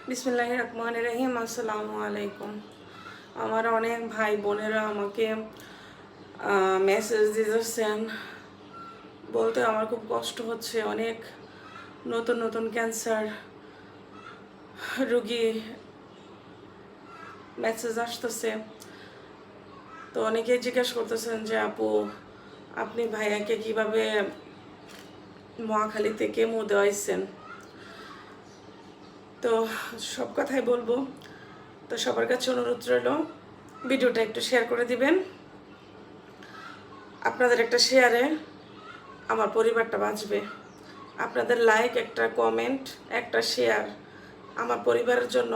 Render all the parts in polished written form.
বিসমিল্লাহির রহমানির রহিম। আসসালামু আলাইকুম। আমার অনেক ভাই বোনেরা আমাকে মেসেজ দিতেছেন, বলতে আমার খুব কষ্ট হচ্ছে। অনেক নতুন নতুন ক্যান্সার রোগী মেসেজ আসতেছে। তো অনেকেই জিজ্ঞেস করতেছেন যে আপু, আপনি ভাইয়াকে কিভাবে মহাখালীতে কেমো দেওয়াইছেন। তো সব কথাই বলবো। তো সবার কাছে অনুরোধ রইল, ভিডিওটা একটু শেয়ার করে দিবেন। আপনাদের একটা শেয়ারে আমার পরিবারটা বাঁচবে। আপনাদের লাইক, একটা কমেন্ট, একটা শেয়ার আমার পরিবারের জন্য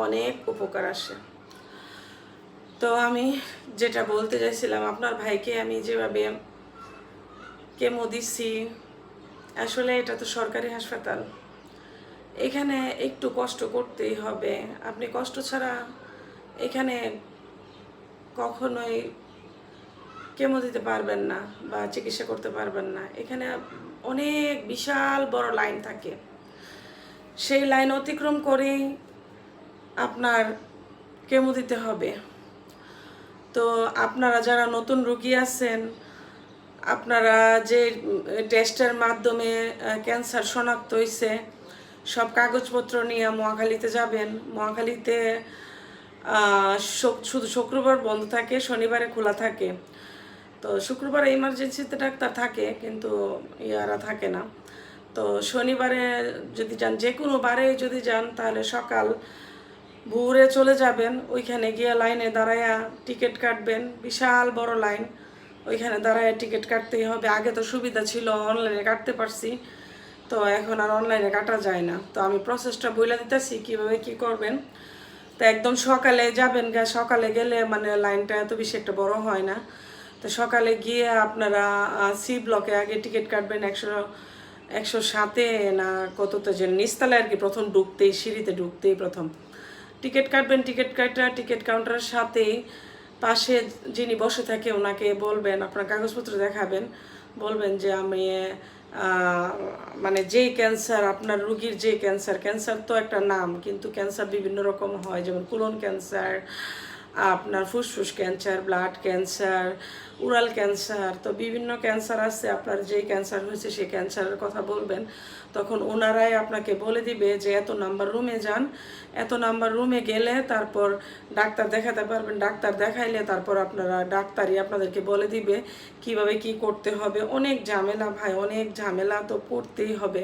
অনেক উপকার আসে। তো আমি যেটা বলতে চাইছিলাম, আপনার ভাইকে আমি যেভাবে কেমো দিচ্ছি, আসলে এটা তো সরকারি হাসপাতাল, এখানে একটু কষ্ট করতেই হবে। আপনি কষ্ট ছাড়া এখানে কখনোই কেমো দিতে পারবেন না বা চিকিৎসা করতে পারবেন না। এখানে অনেক বিশাল বড় লাইন থাকে, সেই লাইন অতিক্রম করেই আপনার কেমো দিতে হবে। তো আপনারা যারা নতুন রোগী আছেন, আপনারা যে টেস্টের মাধ্যমে ক্যান্সার শনাক্ত হয়েছে, সব কাগজপত্র নিয়ে মহাখালীতে যাবেন। মহাখালীতে শুধু শুক্রবার বন্ধ থাকে, শনিবারে খোলা থাকে। তো শুক্রবার ইমার্জেন্সিতে ডাক্তার থাকে, কিন্তু ইয়ারা থাকে না। তো শনিবারে যদি যান, যে কোনো বারে যদি যান, তাহলে সকাল ভোরে চলে যাবেন। ওইখানে গিয়ে লাইনে দাঁড়ায়া টিকিট কাটবেন। বিশাল বড় লাইন, ওইখানে দাঁড়ায় টিকিট কাটতেই হবে। আগে তো সুবিধা ছিল, অনলাইনে কাটতে পারছি, তো এখন আর অনলাইনে কাটা যায় না। তো আমি প্রসেসটা বলে দিতেছি কীভাবে কী করবেন। তো একদম সকালে যাবেন, সকালে গেলে মানে লাইনটা এত বেশি একটা বড় হয় না। তো সকালে গিয়ে আপনারা সি ব্লকে আগে টিকিট কাটবেন। 107-এ না কততে যে নিচতলায় আর কি, প্রথম ঢুকতেই, সিঁড়িতে ঢুকতেই প্রথম টিকিট কাটবেন। টিকিট কাটা টিকিট কাউন্টারের সাথেই পাশে যিনি বসে থাকে ওনাকে বলবেন, আপনার কাগজপত্র দেখাবেন, বলবেন যে আমি মানে যেই ক্যান্সার, আপনার রুগীর যে ক্যান্সার, ক্যান্সার তো একটা নাম, কিন্তু ক্যান্সার বিভিন্ন রকম হয়, যেমন কোলন ক্যান্সার, আপনার ফুসফুস cancer, blood cancer, Ural cancer, তো বিভিন্ন ক্যান্সার আছে। আপনার যেই ক্যান্সার হয়েছে সেই ক্যান্সারের কথা বলবেন, তখন ওনারাই আপনাকে বলে দিবে যে এত নাম্বার রুমে যান। এত নাম্বার রুমে গেলে তারপর ডাক্তার দেখাতে পারবেন। ডাক্তার দেখাইলে তারপর আপনারা, ডাক্তারই আপনাদেরকে বলে দিবে কিভাবে কি করতে হবে। অনেক ঝামেলা ভাই, অনেক ঝামেলা, তো করতেই হবে।